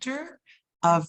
Chapter of,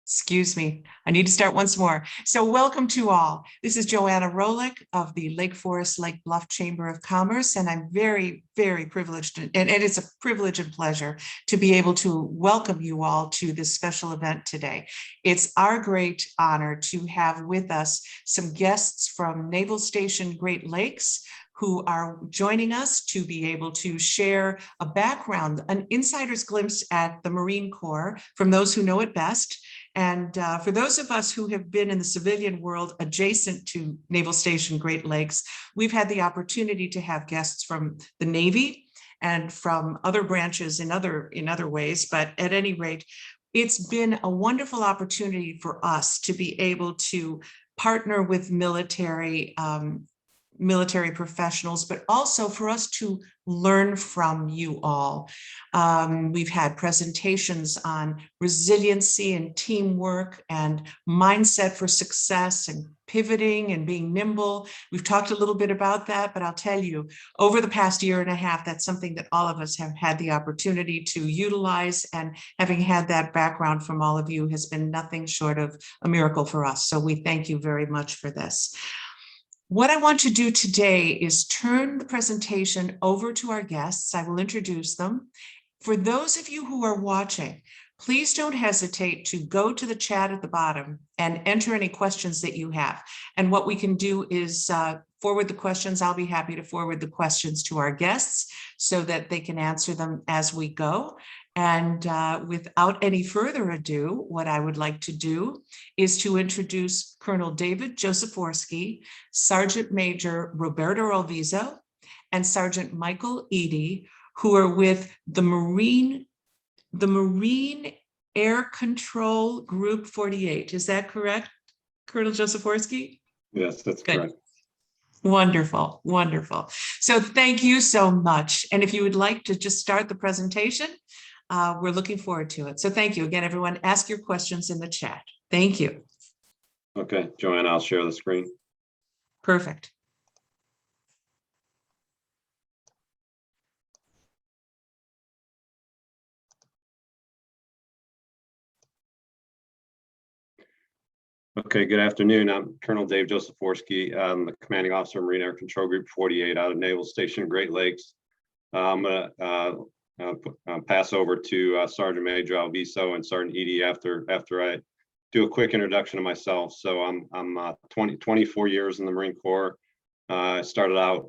excuse me, I need to start once more. So welcome to all. This is Joanna Rolick of the Lake Forest Lake Bluff Chamber of Commerce, and I'm very, very privileged, and it's a privilege and pleasure to be able to welcome you all to this special event today. It's our great honor to have with us some guests from Naval Station Great Lakes who are joining us to be able to share a background, an insider's glimpse at the Marine Corps from those who know it best. And for those of us who have been in the civilian world adjacent to Naval Station Great Lakes, we've had the opportunity to have guests from the Navy and from other branches in other ways. But at any rate, it's been a wonderful opportunity for us to be able to partner with military professionals, but also for us to learn from you all. We've had presentations on resiliency and teamwork and mindset for success and pivoting and being nimble. We've talked a little bit about that, but I'll tell you, over the past year and a half, that's something that all of us have had the opportunity to utilize, and having had that background from all of you has been nothing short of a miracle for us. So we thank you very much for this. What I want to do today is turn the presentation over to our guests. I will introduce them. For those of you who are watching, please don't hesitate to go to the chat at the bottom and enter any questions that you have. And what we can do is forward the questions. I'll be happy to forward the questions to our guests so that they can answer them as we go. And without any further ado, what I would like to do is to introduce Colonel David Joseforsky, Sergeant Major Roberto Alviso, and Sergeant Michael Edie, who are with the Marine Air Control Group 48. Is that correct, Colonel Joseforsky? Yes, that's good. Correct. Wonderful, wonderful. So thank you so much. And if you would like to just start the presentation, we're looking forward to it. So thank you again, everyone. Ask your questions in the chat. Thank you. Okay, Joanna, I'll share the screen. Perfect. Okay, good afternoon. I'm Colonel Dave Joseforsky. I'm the commanding officer of Marine Air Control Group 48 out of Naval Station Great Lakes. I'm going to pass over to Sergeant Major Alviso and Sergeant Edie after I do a quick introduction of myself. So I'm 24 years in the Marine Corps. I started out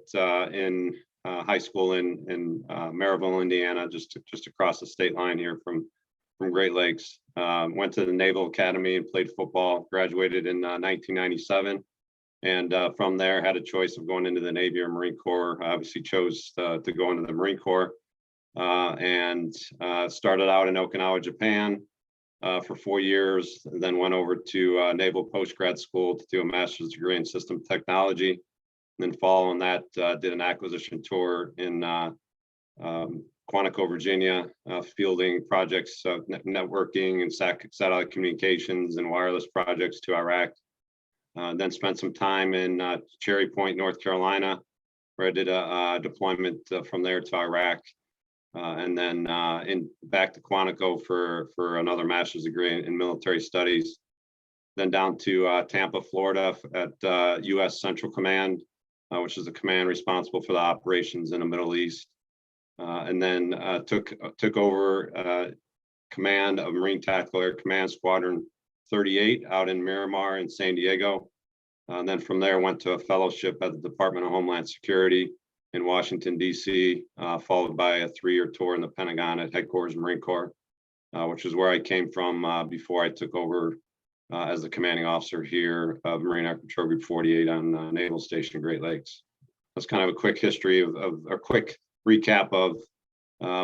in high school in Maryville, Indiana, just across the state line here from Great Lakes. Went to the Naval Academy and played football, graduated in 1997. And from there had a choice of going into the Navy or Marine Corps. I obviously chose to go into the Marine Corps and started out in Okinawa, Japan for 4 years, then went over to Naval Postgrad School to do a master's degree in system technology. And then following that, did an acquisition tour in Quantico, Virginia, fielding projects, networking and satellite communications and wireless projects to Iraq. Then spent some time in Cherry Point, North Carolina, where I did a deployment from there to Iraq. And then back to Quantico for another master's degree in military studies. Then down to Tampa, Florida at U.S. Central Command, which is the command responsible for the operations in the Middle East. And then took over command of Marine Tactical Air Command Squadron 38 out in Miramar in San Diego. And then from there went to a fellowship at the Department of Homeland Security in Washington, D.C., followed by a 3-year tour in the Pentagon at Headquarters Marine Corps, which is where I came from before I took over as the commanding officer here of Marine Air Control Group 48 on Naval Station Great Lakes. That's kind of a quick history of a quick recap of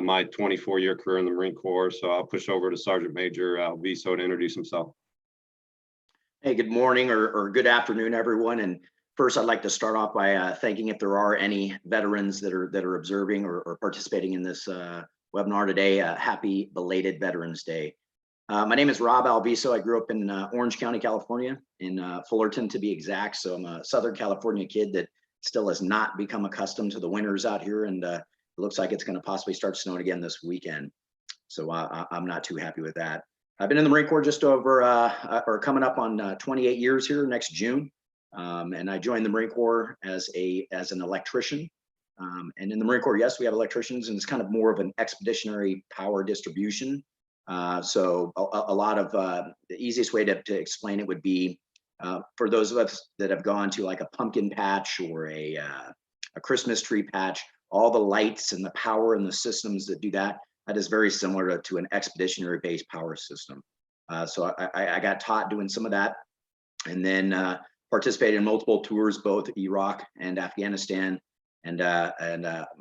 my 24-year career in the Marine Corps. So I'll push over to Sergeant Major Alviso to introduce himself. Hey, good morning or good afternoon, everyone. And first, I'd like to start off by thanking, if there are any veterans that are observing or participating in this webinar today, happy belated Veterans Day. My name is Rob Alviso. I grew up in Orange County, California, in Fullerton to be exact. So I'm a Southern California kid that still has not become accustomed to the winters out here, and it looks like it's going to possibly start snowing again this weekend. So I'm not too happy with that. I've been in the Marine Corps just over, or coming up on 28 years here next June. And I joined the Marine Corps as an electrician. And in the Marine Corps, yes, we have electricians, and it's kind of more of an expeditionary power distribution. So a lot of the easiest way to explain it would be for those of us that have gone to like a pumpkin patch or a Christmas tree patch, all the lights and the power and the systems that do that, that is very similar to an expeditionary based power system. So I got taught doing some of that, and then participated in multiple tours, both Iraq and Afghanistan, and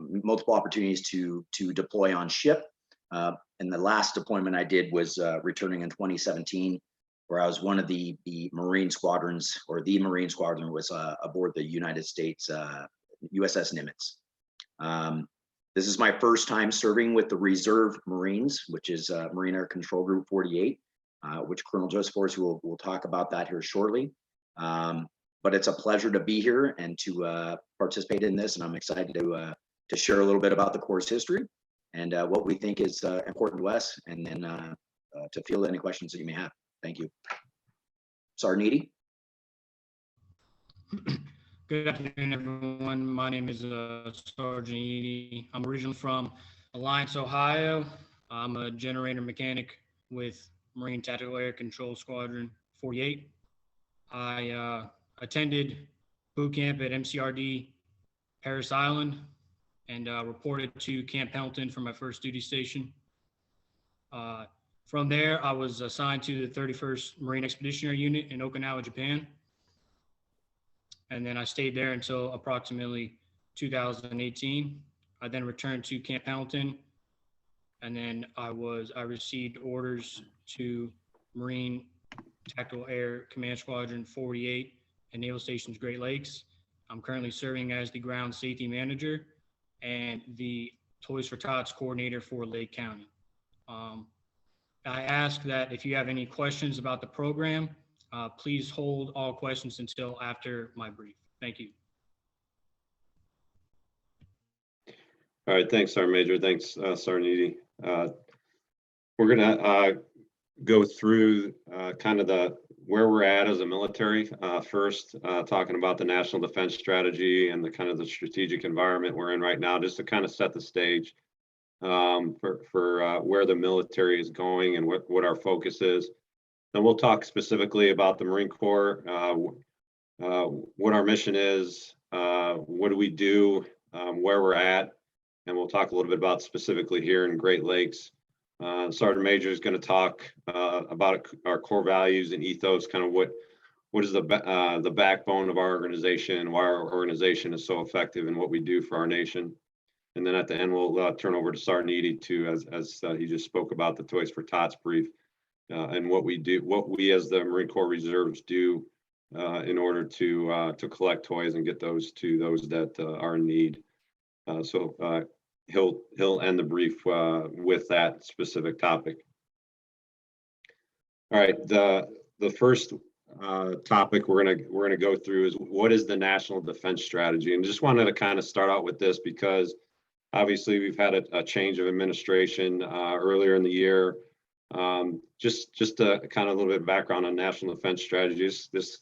multiple opportunities to deploy on ship. And the last deployment I did was returning in 2017, where I was one of the Marine squadrons, or the Marine squadron was aboard the United States USS Nimitz. This is my first time serving with the Reserve Marines, which is Marine Air Control Group 48, which Colonel Joseforsky will talk about that here shortly. But it's a pleasure to be here and to participate in this, and I'm excited to share a little bit about the Corps' history and what we think is important to us, and then to field any questions that you may have. Thank you. Sergeant Edie. Good afternoon, everyone. My name is Sergeant Edie. I'm originally from Alliance, Ohio. I'm a generator mechanic with Marine Tactical Air Control Squadron 48. I attended boot camp at MCRD Paris Island and reported to Camp Pendleton for my first duty station. From there, I was assigned to the 31st Marine Expeditionary Unit in Okinawa, Japan. And then I stayed there until approximately 2018. I then returned to Camp Pendleton, and then I received orders to Marine Tactical Air Command Squadron 48 at Naval Stations Great Lakes. I'm currently serving as the Ground Safety Manager and the Toys for Tots Coordinator for Lake County. I ask that if you have any questions about the program, please hold all questions until after my brief. Thank you. All right, thanks, Sergeant Major. Thanks, Sergeant Edie. We're gonna go through kind of where we're at as a military. First, talking about the National Defense Strategy and the kind of the strategic environment we're in right now, just to kind of set the stage for where the military is going and what our focus is. Then we'll talk specifically about the Marine Corps, what our mission is, what do we do, where we're at, and we'll talk a little bit about specifically here in Great Lakes. Sergeant Major is going to talk about our core values and ethos, kind of what is the backbone of our organization, why our organization is so effective and what we do for our nation. And then at the end, we'll turn over to Sergeant Edie to, as he just spoke about the Toys for Tots brief, and what we do, what we as the Marine Corps Reserves do in order to collect toys and get those to those that are in need. So he'll end the brief with that specific topic. All right, the first topic we're gonna go through is what is the National Defense Strategy, and just wanted to kind of start out with this because obviously we've had a change of administration earlier in the year. Just a kind of a little bit of background on National Defense Strategies. This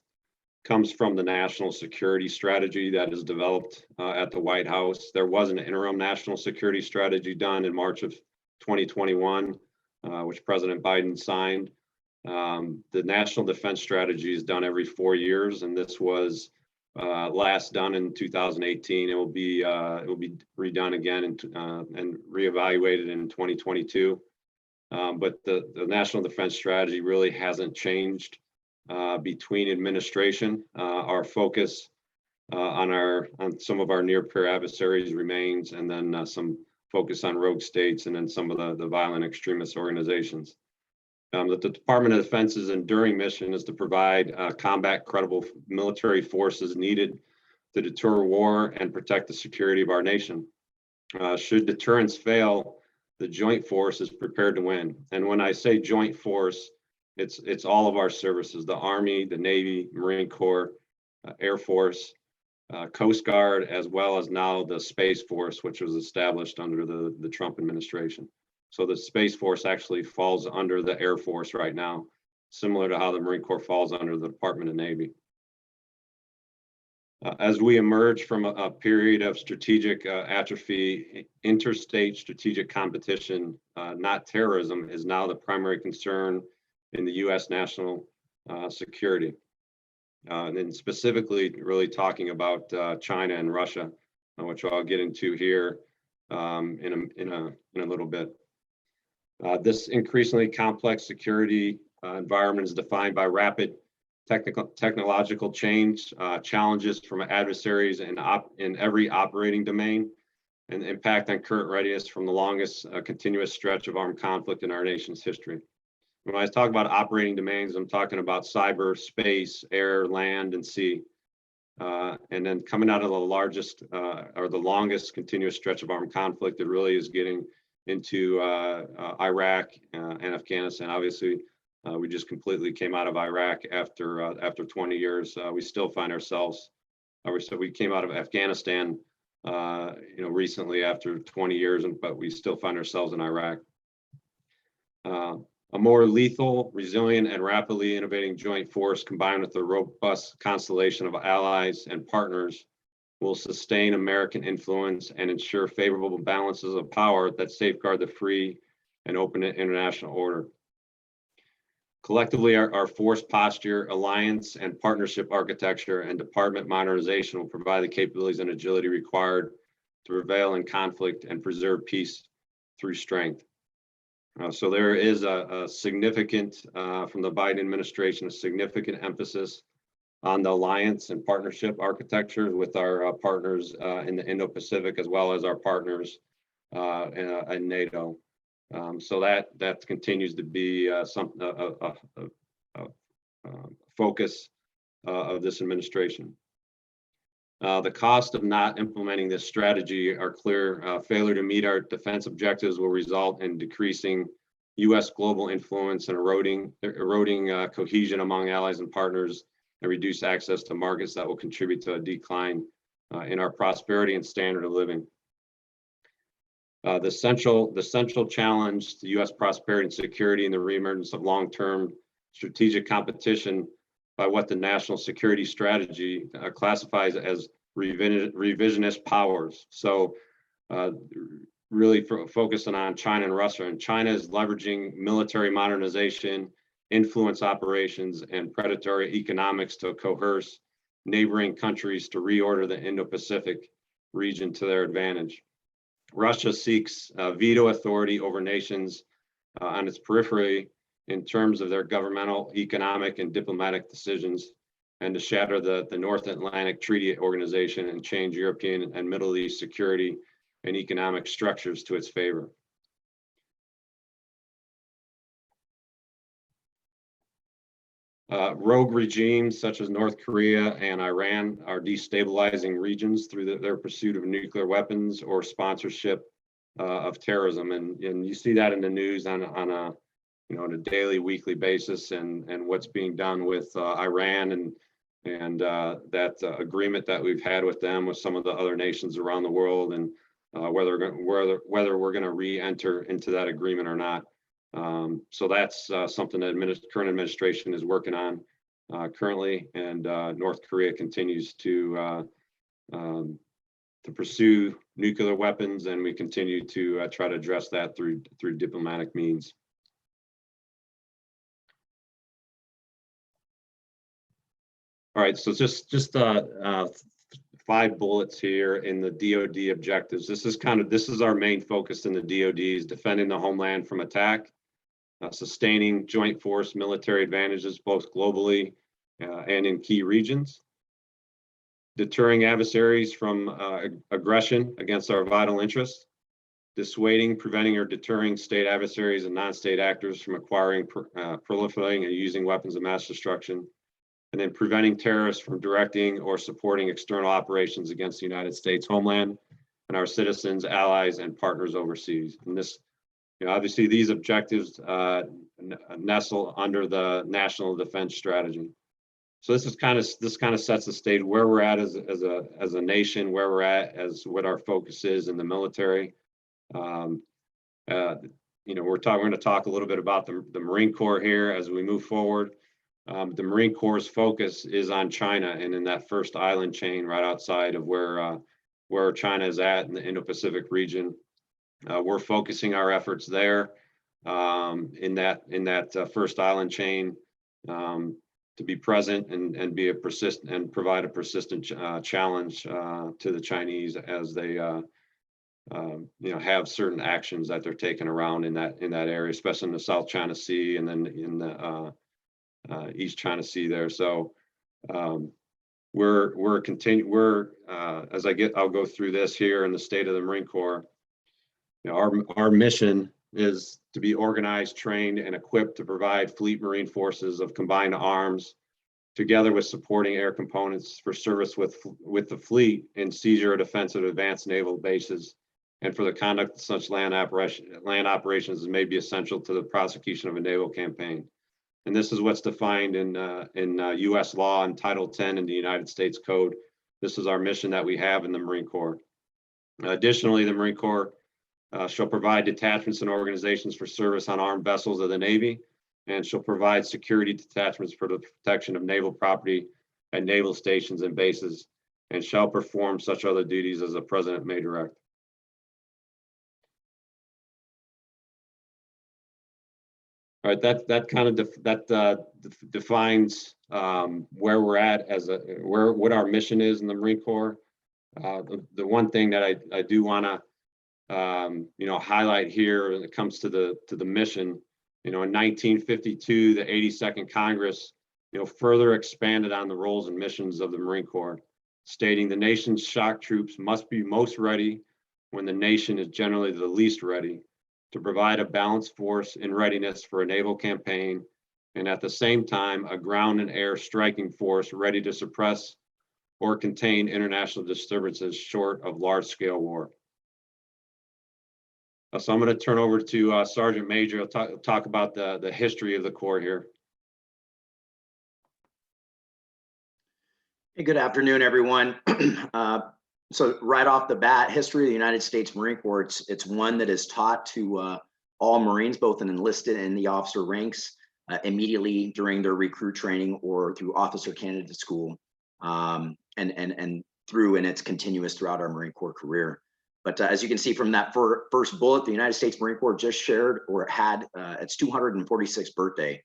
comes from the National Security Strategy that is developed at the White House. There was an interim National Security Strategy done in March of 2021, which President Biden signed. The National Defense Strategy is done every 4 years, and this was last done in 2018. It will be redone again and reevaluated in 2022. But the National Defense Strategy really hasn't changed between administration. Our focus on some of our near peer adversaries remains, and then some focus on rogue states and then some of the violent extremist organizations. The Department of Defense's enduring mission is to provide combat credible military forces needed to deter war and protect the security of our nation. Should deterrence fail, the joint force is prepared to win. And when I say joint force, it's all of our services: the Army, the Navy, Marine Corps, Air Force, Coast Guard, as well as now the Space Force, which was established under the Trump administration. So the Space Force actually falls under the Air Force right now, similar to how the Marine Corps falls under the Department of Navy. As we emerge from a period of strategic atrophy, interstate strategic competition, not terrorism, is now the primary concern in the U.S. national security. And then specifically really talking about China and Russia, which I'll get into here in a little bit. This increasingly complex security environment is defined by rapid technological change, challenges from adversaries in every operating domain, and the impact on current readiness from the longest continuous stretch of armed conflict in our nation's history. When I talk about operating domains, I'm talking about cyber, space, air, land, and sea. And then coming out of the largest or the longest continuous stretch of armed conflict, it really is getting into Iraq and Afghanistan. Obviously, we just completely came out of Iraq after 20 years. We still find ourselves, so we came out of Afghanistan, recently after 20 years, but we still find ourselves in Iraq. A more lethal, resilient, and rapidly innovating joint force combined with a robust constellation of allies and partners will sustain American influence and ensure favorable balances of power that safeguard the free and open international order. Collectively, our force posture, alliance, and partnership architecture and department modernization will provide the capabilities and agility required to prevail in conflict and preserve peace through strength. So there is a significant, from the Biden administration, a significant emphasis on the alliance and partnership architecture with our partners in the Indo-Pacific, as well as our partners in NATO. So that continues to be a focus of this administration. The cost of not implementing this strategy are clear. Failure to meet our defense objectives will result in decreasing U.S. global influence and eroding cohesion among allies and partners, and reduce access to markets that will contribute to a decline in our prosperity and standard of living. The central challenge to U.S. prosperity and security and the reemergence of long-term strategic competition by what the national security strategy classifies as revisionist powers. So really focusing on China and Russia. And China is leveraging military modernization, influence operations, and predatory economics to coerce neighboring countries to reorder the Indo-Pacific region to their advantage. Russia seeks veto authority over nations on its periphery in terms of their governmental, economic, and diplomatic decisions, and to shatter the North Atlantic Treaty Organization and change European and Middle East security and economic structures to its favor. Rogue regimes such as North Korea and Iran are destabilizing regions through their pursuit of nuclear weapons or sponsorship of terrorism, and you see that in the news on a daily, weekly basis, and what's being done with Iran and that agreement that we've had with them, with some of the other nations around the world, and whether we're going to re-enter into that agreement or not. So that's something that current administration is working on currently, and North Korea continues to pursue nuclear weapons, and we continue to try to address that through diplomatic means. All right, so just 5 bullets here in the DoD objectives. This is our main focus in the DoD, is defending the homeland from attack, sustaining joint force military advantages both globally and in key regions, deterring adversaries from aggression against our vital interests, dissuading, preventing, or deterring state adversaries and non-state actors from acquiring, proliferating, and using weapons of mass destruction, and then preventing terrorists from directing or supporting external operations against the United States homeland and our citizens, allies, and partners overseas. And this, obviously, these objectives nestle under the National Defense Strategy. So this kind of sets the stage where we're at as a nation, where we're at as what our focus is in the military. we're going to talk a little bit about the Marine Corps here as we move forward. The Marine Corps' focus is on China and in that first island chain right outside of where China is at in the Indo-Pacific region. We're focusing our efforts there in that first island chain to be present and be a persistent and provide a persistent challenge to the Chinese as they have certain actions that they're taking around in that area, especially in the South China Sea and then in the East China Sea there. So I'll go through this here in the state of the Marine Corps. Our mission is to be organized, trained, and equipped to provide fleet Marine forces of combined arms, together with supporting air components for service with the fleet in seizure or defense of advanced naval bases, and for the conduct of such land operations as may be essential to the prosecution of a naval campaign. And this is what's defined in U.S. law and Title 10 in the United States Code. This is our mission that we have in the Marine Corps. Additionally, the Marine Corps shall provide detachments and organizations for service on armed vessels of the Navy, and shall provide security detachments for the protection of naval property at naval stations and bases, and shall perform such other duties as the President may direct. All right, that kind of defines where we're at as what our mission is in the Marine Corps. The one thing that I do want to highlight here when it comes to the mission, in 1952, the 82nd Congress, further expanded on the roles and missions of the Marine Corps, stating the nation's shock troops must be most ready when the nation is generally the least ready, to provide a balanced force in readiness for a naval campaign, and at the same time, a ground and air striking force ready to suppress or contain international disturbances short of large-scale war. So I'm going to turn over to Sergeant Major. I'll talk about the history of the Corps here. Hey, good afternoon, everyone. So right off the bat, history of the United States Marine Corps, it's one that is taught to all Marines, both in enlisted and the officer ranks, immediately during their recruit training or through officer candidate school, and through, and it's continuous throughout our Marine Corps career. But as you can see from that first bullet, the United States Marine Corps just shared or had its 246th birthday.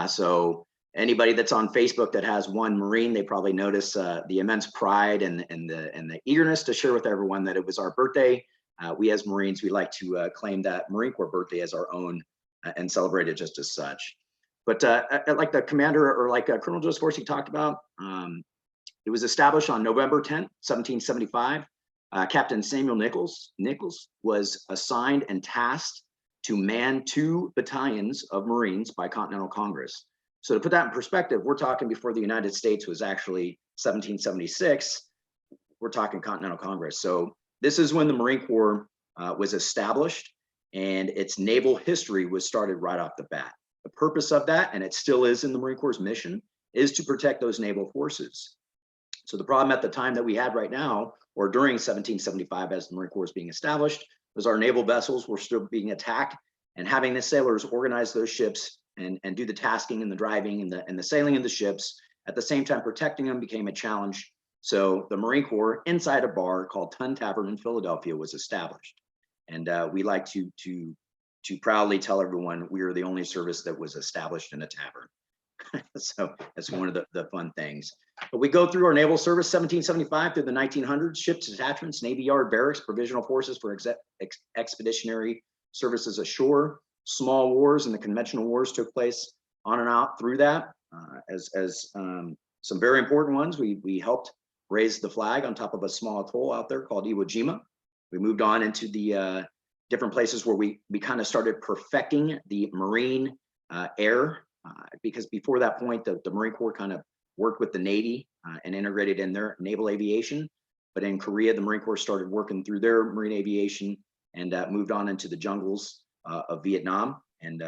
So anybody that's on Facebook that has one Marine, they probably notice the immense pride and the eagerness to share with everyone that it was our birthday. We as Marines, we like to claim that Marine Corps birthday as our own and celebrate it just as such. But like the commander, or like Colonel Joseforsky talked about, it was established on November 10th, 1775. Captain Samuel Nichols was assigned and tasked to man 2 battalions of Marines by Continental Congress. So to put that in perspective, we're talking before the United States was actually 1776, we're talking Continental Congress. So this is when the Marine Corps was established, and its naval history was started right off the bat. The purpose of that, and it still is in the Marine Corps' mission, is to protect those naval forces. So the problem at the time that we had right now, or during 1775 as the Marine Corps was being established, was our naval vessels were still being attacked, and having the sailors organize those ships and do the tasking and the driving and the sailing of the ships, at the same time protecting them, became a challenge. So the Marine Corps, inside a bar called Tun Tavern in Philadelphia, was established. And we like to proudly tell everyone we are the only service that was established in a tavern. So that's one of the fun things. But we go through our naval service, 1775 through the 1900s, ships, detachments, Navy Yard, barracks, provisional forces for expeditionary services ashore. Small wars and the conventional wars took place on and out through that. Some very important ones, we helped raise the flag on top of a small atoll out there called Iwo Jima. We moved on into the different places where we kind of started perfecting the Marine air, because before that point, the Marine Corps kind of worked with the Navy and integrated in their naval aviation. But in Korea, the Marine Corps started working through their marine aviation and moved on into the jungles of Vietnam and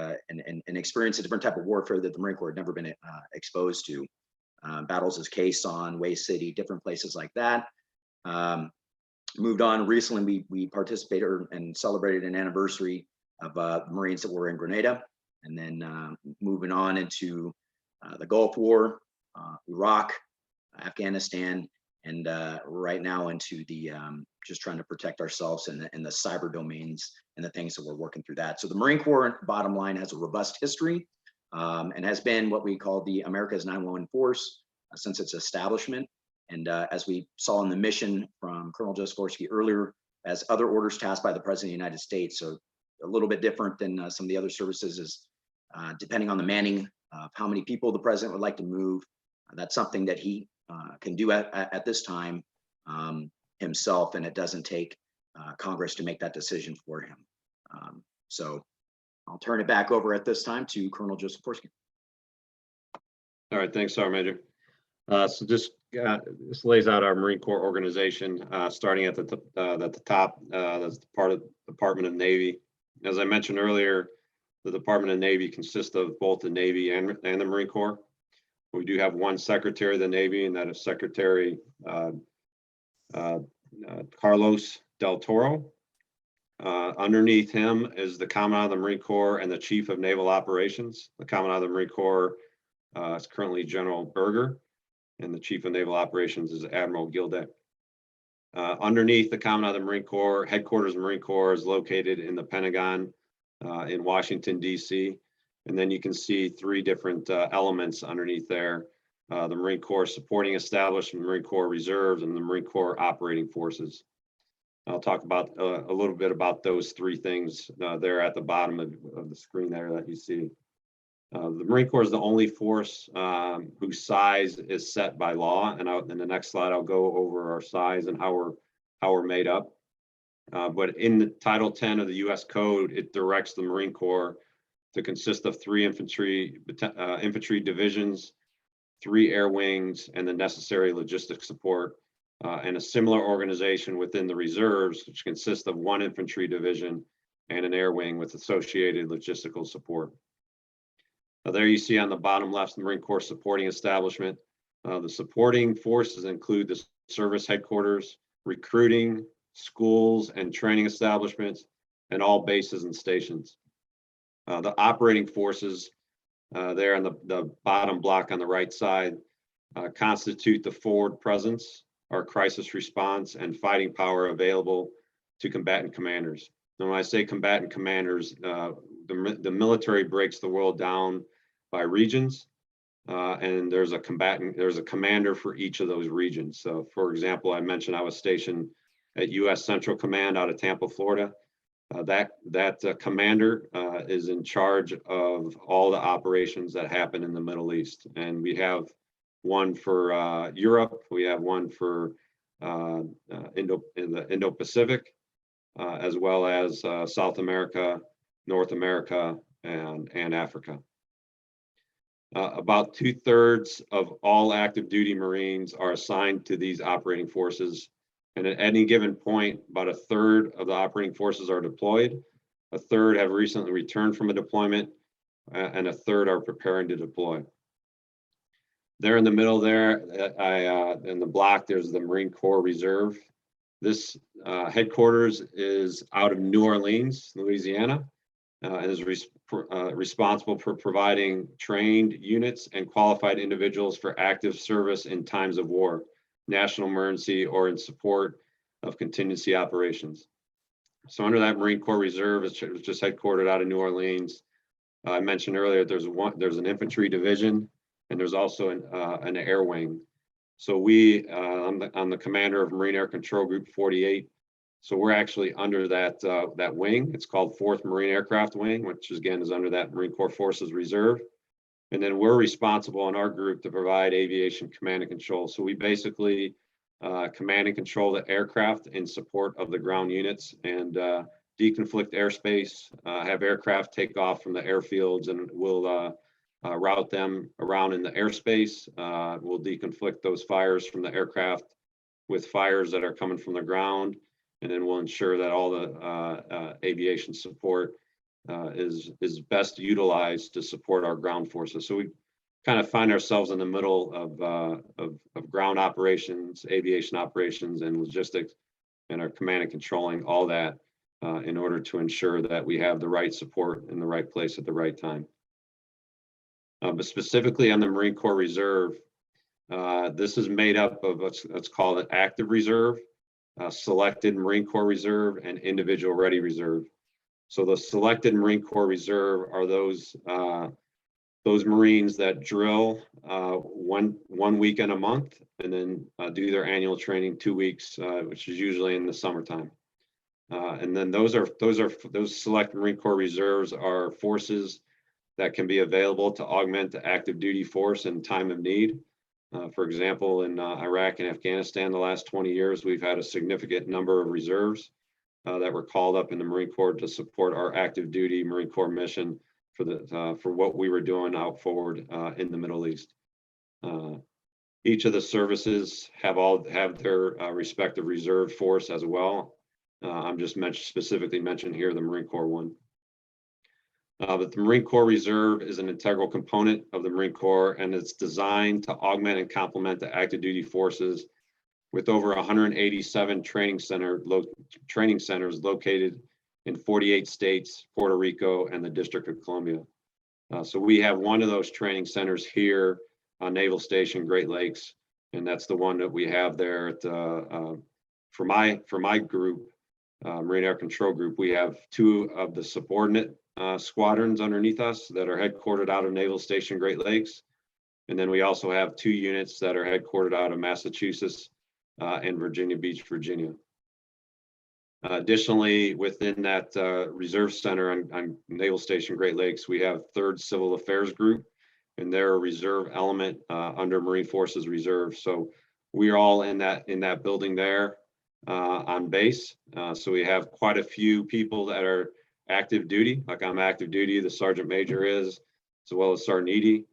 experienced a different type of warfare that the Marine Corps had never been exposed to. Battles as Quezon, Hue City, different places like that. Moved on recently, we participated and celebrated an anniversary Marines that were in Grenada, and then moving on into the Gulf War, Iraq, Afghanistan, and right now into the just trying to protect ourselves in the cyber domains and the things that we're working through that. So the Marine Corps, bottom line, has a robust history and has been what we call the America's 911 force since its establishment. And as we saw in the mission from Colonel Joseforsky earlier, as other orders tasked by the President of the United States. So a little bit different than some of the other services is depending on the manning of how many people the President would like to move. That's something that he can do at this time himself, and it doesn't take Congress to make that decision for him. So I'll turn it back over at this time to Colonel Joseforsky. All right, thanks, Sergeant Major. So this lays out our Marine Corps organization, starting at the top. That's part of the Department of Navy. As I mentioned earlier, the Department of Navy consists of both the Navy and the Marine Corps. We do have one Secretary of the Navy, and that is Secretary Carlos Del Toro. Underneath him is the Commandant of the Marine Corps and the Chief of Naval Operations. The Commandant of the Marine Corps is currently General Berger, and the Chief of Naval Operations is Admiral Gildet. Underneath the Commandant of the Marine Corps, headquarters of the Marine Corps is located in the Pentagon in Washington, D.C. And then you can see three different elements underneath there. The Marine Corps Supporting Establishment, Marine Corps Reserves, and the Marine Corps Operating Forces. I'll talk about a little bit about those three things there at the bottom of the screen there that you see. The Marine Corps is the only force whose size is set by law. And in the next slide, I'll go over our size and how we're made up. But in the Title 10 of the U.S. Code, it directs the Marine Corps to consist of 3 infantry divisions, 3 air wings, and the necessary logistic support, and a similar organization within the reserves, which consists of 1 infantry division and an air wing with associated logistical support. There you see on the bottom left, the Marine Corps Supporting Establishment. The supporting forces include the service headquarters, recruiting, schools and training establishments, and all bases and stations. The operating forces there on the bottom block on the right side constitute the forward presence, our crisis response, and fighting power available to combatant commanders. And when I say combatant commanders, the military breaks the world down by regions, and there's a commander for each of those regions. So for example, I mentioned I was stationed at U.S. Central Command out of Tampa, Florida. That commander is in charge of all the operations that happen in the Middle East. And we have one for Europe, we have one for in the Indo-Pacific, as well as South America, North America, and Africa. About 2/3 of all active duty Marines are assigned to these operating forces. And at any given point, about 1/3 of the operating forces are deployed, 1/3 have recently returned from a deployment, and 1/3 are preparing to deploy. There in the middle there, in the block, there's the Marine Corps Reserve. This headquarters is out of New Orleans, Louisiana, and is responsible for providing trained units and qualified individuals for active service in times of war, national emergency, or in support of contingency operations. So under that Marine Corps Reserve, it's just headquartered out of New Orleans. I mentioned earlier there's an infantry division, and there's also an air wing. So I'm the commander of Marine Air Control Group 48. So we're actually under that wing. It's called 4th Marine Aircraft Wing, which again is under that Marine Corps Forces Reserve. And then we're responsible in our group to provide aviation command and control. So we basically command and control the aircraft in support of the ground units and deconflict airspace, have aircraft take off from the airfields, and we'll route them around in the airspace. We'll deconflict those fires from the aircraft with fires that are coming from the ground. And then we'll ensure that all the aviation support is best utilized to support our ground forces. So we kind of find ourselves in the middle of ground operations, aviation operations, and logistics, and are command and controlling all that in order to ensure that we have the right support in the right place at the right time. But specifically on the Marine Corps Reserve, this is made up of let's call it active reserve, selected Marine Corps Reserve, and individual ready reserve. So the selected Marine Corps Reserve are those Marines that drill one weekend a month, and then do their annual training 2 weeks, which is usually in the summertime. And then those select Marine Corps Reserves are forces that can be available to augment the active duty force in time of need. For example, in Iraq and Afghanistan, the last 20 years, we've had a significant number of reserves that were called up in the Marine Corps to support our active duty Marine Corps mission for what we were doing out forward in the Middle East. Each of the services have their respective reserve force as well. I'm just specifically mentioned here the Marine Corps one. But the Marine Corps Reserve is an integral component of the Marine Corps, and it's designed to augment and complement the active duty forces with over 187 training centers located in 48 states, Puerto Rico, and the District of Columbia. So we have one of those training centers here on Naval Station Great Lakes, and that's the one that we have there at for my group, Marine Air Control Group. We have 2 of the subordinate squadrons underneath us that are headquartered out of Naval Station Great Lakes. And then we also have 2 units that are headquartered out of Massachusetts and Virginia Beach, Virginia. Additionally, within that reserve center on Naval Station Great Lakes, we have 3rd Civil Affairs Group, and they're a reserve element under Marine Forces Reserve. So we are all in that building there on base. So we have quite a few people that are active duty, like I'm active duty, the Sergeant Major is, as well as Sergeant Edie.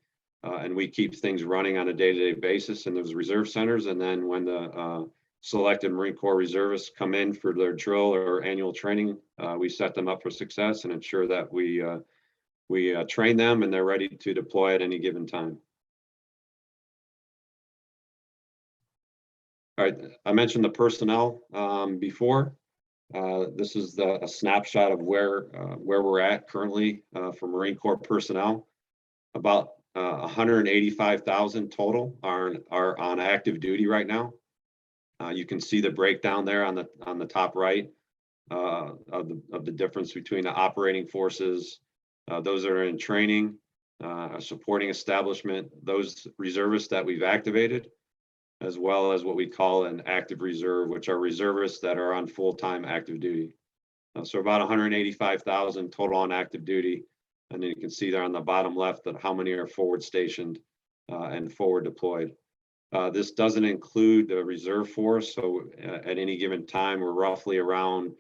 And we keep things running on a day-to-day basis in those reserve centers. And then when the selected Marine Corps reservists come in for their drill or annual training, we set them up for success and ensure that we train them and they're ready to deploy at any given time. All right, I mentioned the personnel before. This is a snapshot of where we're at currently for Marine Corps personnel. About 185,000 total are on active duty right now. You can see the breakdown there on the top right of the difference between the operating forces, those that are in training, supporting establishment, those reservists that we've activated, as well as what we call an active reserve, which are reservists that are on full-time active duty. So about 185,000 total on active duty. And then you can see there on the bottom left that how many are forward stationed and forward deployed. This doesn't include the reserve force. So at any given time, we're roughly around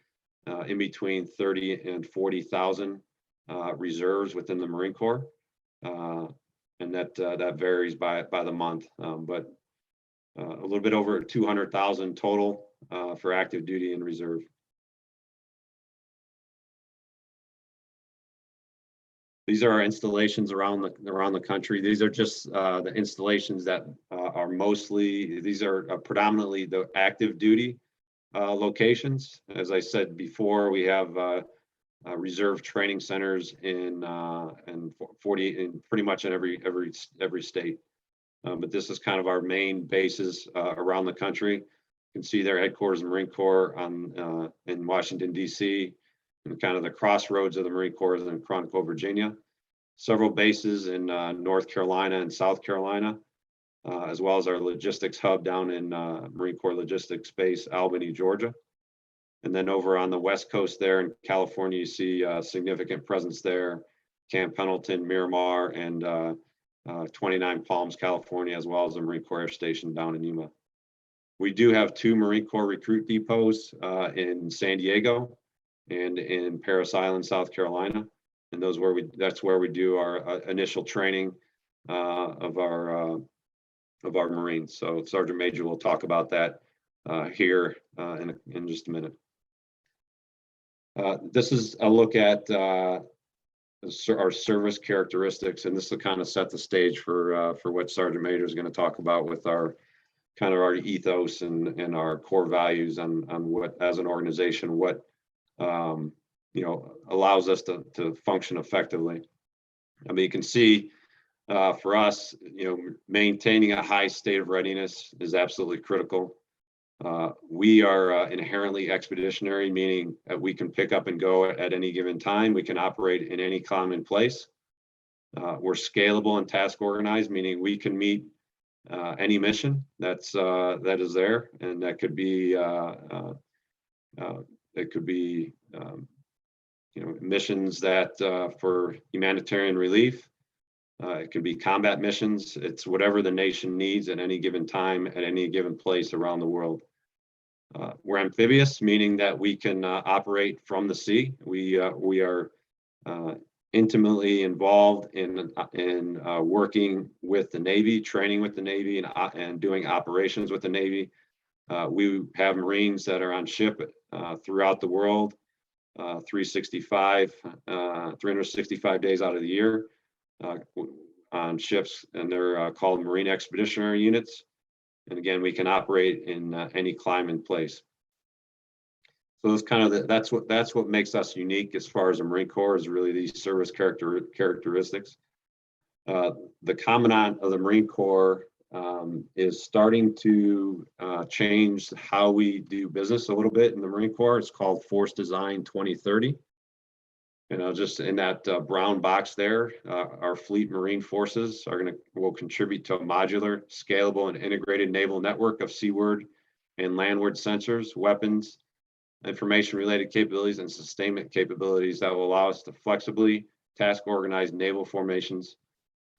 in between 30 and 40,000 reserves within the Marine Corps. And that varies by the month, but a little bit over 200,000 total for active duty and reserve. These are our installations around the country. These are just the installations that are predominantly the active duty locations. As I said before, we have reserve training centers in pretty much in every state. But this is kind of our main bases around the country. You can see their headquarters in Marine Corps in Washington, D.C., and kind of the crossroads of the Marine Corps in Quantico, Virginia. Several bases in North Carolina and South Carolina, as well as our logistics hub down in Marine Corps Logistics Base, Albany, Georgia. And then over on the West Coast there in California, you see a significant presence there, Camp Pendleton, Miramar, and 29 Palms, California, as well as the Marine Corps Air Station down in Yuma. We do have 2 Marine Corps recruit depots in San Diego and in Parris Island, South Carolina. And that's where we do our initial training of our Marines. So Sergeant Major will talk about that here in just a minute. This is a look at our service characteristics, and this will kind of set the stage for what Sergeant Major is going to talk about with our kind of our ethos and our core values on what, as an organization, what allows us to function effectively. I mean, you can see for us, maintaining a high state of readiness is absolutely critical. We are inherently expeditionary, meaning that we can pick up and go at any given time. We can operate in any common place. We're scalable and task organized, meaning we can meet any mission that is there, and that could be missions that for humanitarian relief. It could be combat missions. It's whatever the nation needs at any given time, at any given place around the world. We're amphibious, meaning that we can operate from the sea. We are intimately involved in working with the Navy, training with the Navy, and doing operations with the Navy. We have Marines that are on ship throughout the world, 365 days out of the year. On ships, and they're called Marine Expeditionary units. And again, we can operate in any climate and place. So those kind of that's what makes us unique as far as the Marine Corps, is really these service characteristics. The Commandant of the Marine Corps is starting to change how we do business a little bit in the Marine Corps. It's called Force Design 2030. Just in that brown box there, our fleet Marine forces will contribute to a modular, scalable, and integrated naval network of seaward and landward sensors, weapons, information-related capabilities, and sustainment capabilities that will allow us to flexibly task-organize naval formations,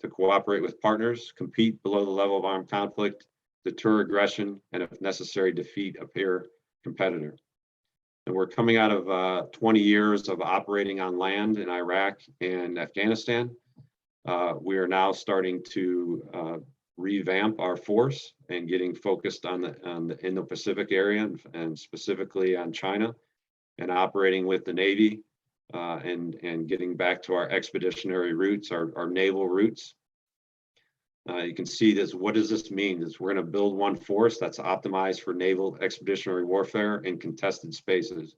to cooperate with partners, compete below the level of armed conflict, deter aggression, and if necessary, defeat a peer competitor. And we're coming out of 20 years of operating on land in Iraq and Afghanistan. We are now starting to revamp our force and getting focused on the Indo-Pacific area, and specifically on China, and operating with the Navy, and getting back to our expeditionary roots, our naval roots. You can see this. What does this mean? We're going to build one force that's optimized for naval expeditionary warfare in contested spaces.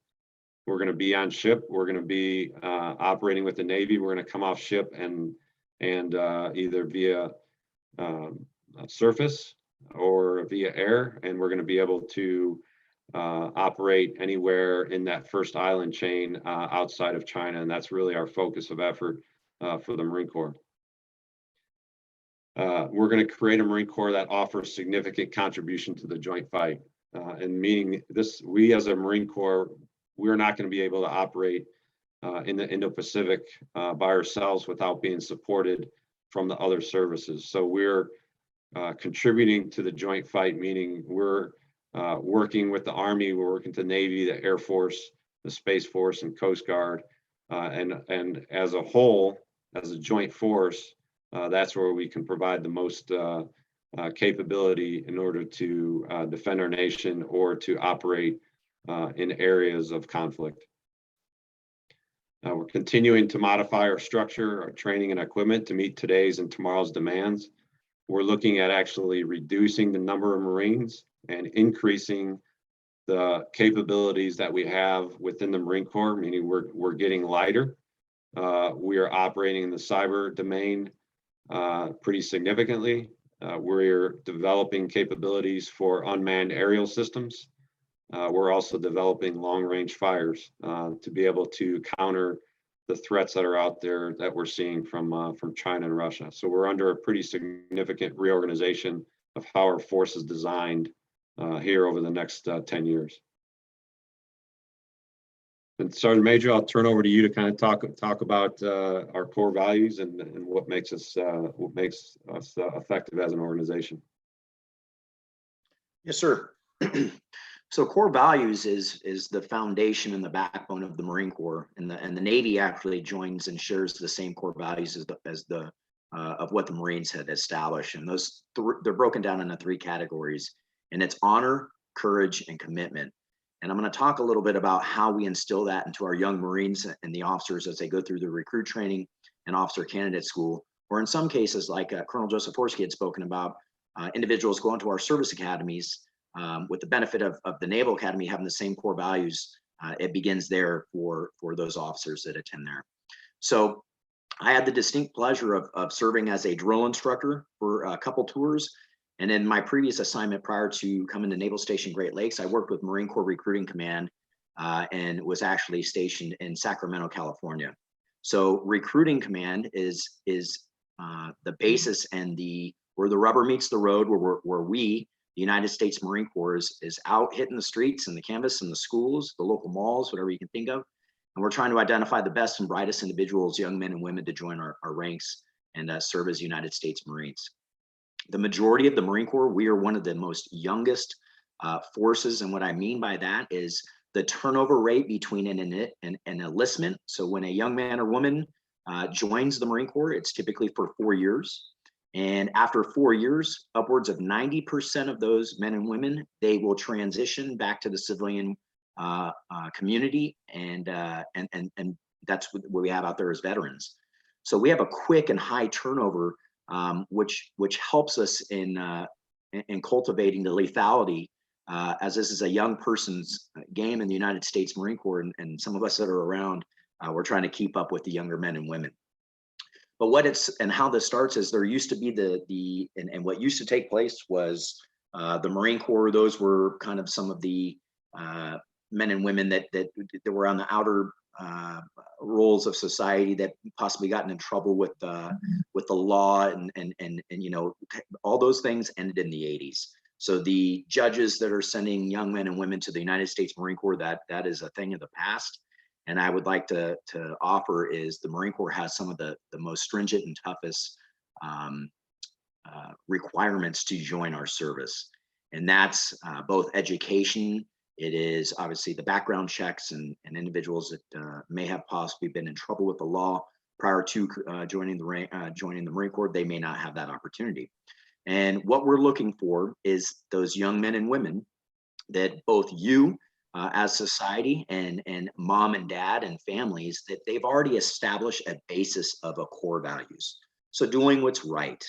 We're going to be on ship. We're going to be operating with the Navy. We're going to come off ship and either via surface or via air, and we're going to be able to operate anywhere in that first island chain outside of China, and that's really our focus of effort for the Marine Corps. We're going to create a Marine Corps that offers significant contribution to the joint fight, and meaning this, we as a Marine Corps, we're not going to be able to operate in the Indo-Pacific by ourselves without being supported from the other services. So we're contributing to the joint fight, meaning we're working with the Army, we're working with the Navy, the Air Force, the Space Force, and Coast Guard, and as a whole, as a joint force, that's where we can provide the most capability in order to defend our nation or to operate in areas of conflict. We're continuing to modify our structure, our training and equipment to meet today's and tomorrow's demands. We're looking at actually reducing the number of Marines and increasing the capabilities that we have within the Marine Corps, meaning we're getting lighter. We are operating in the cyber domain pretty significantly. We're developing capabilities for unmanned aerial systems. We're also developing long-range fires to be able to counter the threats that are out there that we're seeing from China and Russia. So we're under a pretty significant reorganization of how our force is designed here over the next 10 years. And Sergeant Major, I'll turn over to you to kind of talk about our core values and what makes us effective as an organization. Yes, sir. So core values is the foundation and the backbone of the Marine Corps, and the Navy actually joins and shares the same core values as the of what the Marines had established, and those they're broken down into three categories, and it's honor, courage, and commitment. And I'm going to talk a little bit about how we instill that into our young Marines and the officers as they go through the recruit training and officer candidate school, or in some cases, like Colonel Joseforsky had spoken about, individuals going to our service academies with the benefit of the Naval Academy having the same core values it begins there for those officers that attend there. So I had the distinct pleasure of serving as a drill instructor for a couple tours. And in my previous assignment prior to coming to Naval Station Great Lakes, I worked with Marine Corps Recruiting Command and was actually stationed in Sacramento, California. So Recruiting Command is the basis and where the rubber meets the road, where we, the United States Marine Corps, is out hitting the streets and the canvas and the schools, the local malls, whatever you can think of. And we're trying to identify the best and brightest individuals, young men and women, to join our ranks and serve as United States Marines. The majority of the Marine Corps, we are one of the most youngest forces. And what I mean by that is the turnover rate between an enlistment. So when a young man or woman joins the Marine Corps, it's typically for 4 years. And after 4 years, upwards of 90% of those men and women, they will transition back to the civilian community, and that's what we have out there as veterans. So we have a quick and high turnover, which helps us in cultivating the lethality, as this is a young person's game in the United States Marine Corps, and some of us that are around, we're trying to keep up with the younger men and women. But how this starts is there used to be and what used to take place was the Marine Corps. Those were kind of some of the men and women that were on the outer roles of society that possibly gotten in trouble with the law, and you know, all those things ended in the 80s. So the judges that are sending young men and women to the United States Marine Corps, that is a thing of the past. And I would like to offer is the Marine Corps has some of the most stringent and toughest requirements to join our service. And that's both education. It is obviously the background checks and individuals that may have possibly been in trouble with the law prior to joining the Marine Corps. They may not have that opportunity. And what we're looking for is those young men and women that both you as society and mom and dad and families, that they've already established a basis of a core values. So doing what's right,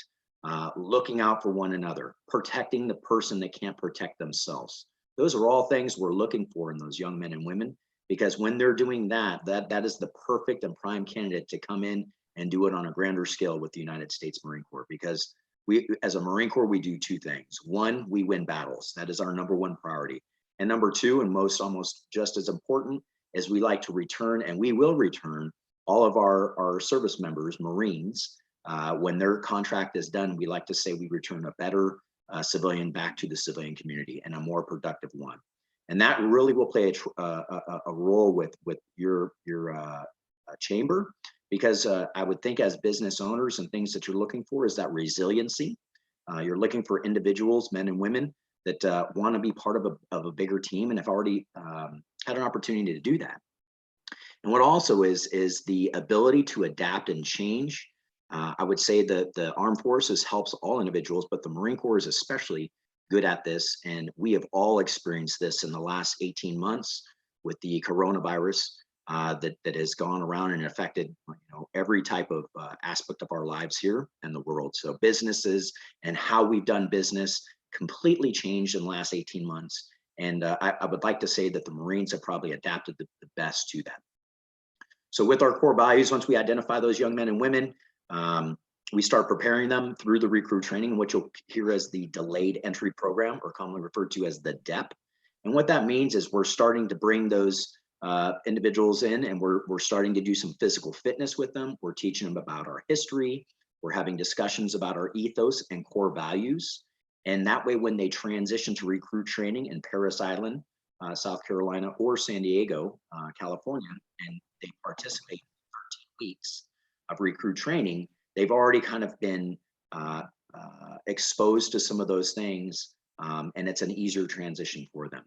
looking out for one another, protecting the person that can't protect themselves. Those are all things we're looking for in those young men and women, because when they're doing that is the perfect and prime candidate to come in and do it on a grander scale with the United States Marine Corps. Because we, as a Marine Corps, we do two things. One, we win battles. That is our number one priority. And number two, and almost just as important, is we like to return, and we will return all of our service members, Marines, when their contract is done. We like to say we return a better civilian back to the civilian community, and a more productive one. And that really will play a role with your chamber, because I would think as business owners and things that you're looking for is that resiliency. You're looking for individuals, men and women, that want to be part of a bigger team and have already had an opportunity to do that. And what also is the ability to adapt and change. I would say that the armed forces helps all individuals, but the Marine Corps is especially good at this. And we have all experienced this in the last 18 months with the coronavirus that has gone around and affected, you know, every type of aspect of our lives here and the world. So businesses and how we've done business completely changed in the last 18 months. And I would like to say that the Marines have probably adapted the best to that. So with our core values, once we identify those young men and women, we start preparing them through the recruit training, which you'll hear as the delayed entry program, or commonly referred to as the DEP. And what that means is we're starting to bring those individuals in, and we're starting to do some physical fitness with them. We're teaching them about our history. We're having discussions about our ethos and core values. And that way, when they transition to recruit training in Parris Island, South Carolina, or San Diego, California, and they participate in 13 weeks of recruit training, they've already kind of been exposed to some of those things, and it's an easier transition for them.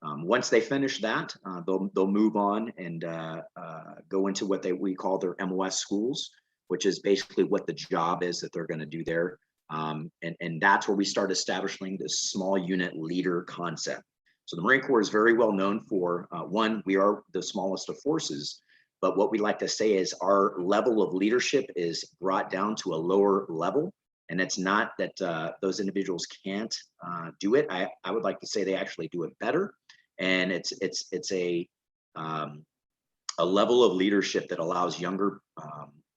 Once they finish that, they'll move on and go into what we call their Mos Schools, which is basically what the job is that they're going to do there. And that's where we start establishing this small unit leader concept. So the Marine Corps is very well known for, one, we are the smallest of forces, but what we like to say is our level of leadership is brought down to a lower level. And it's not that those individuals can't do it. I would like to say they actually do it better. And it's a a level of leadership that allows younger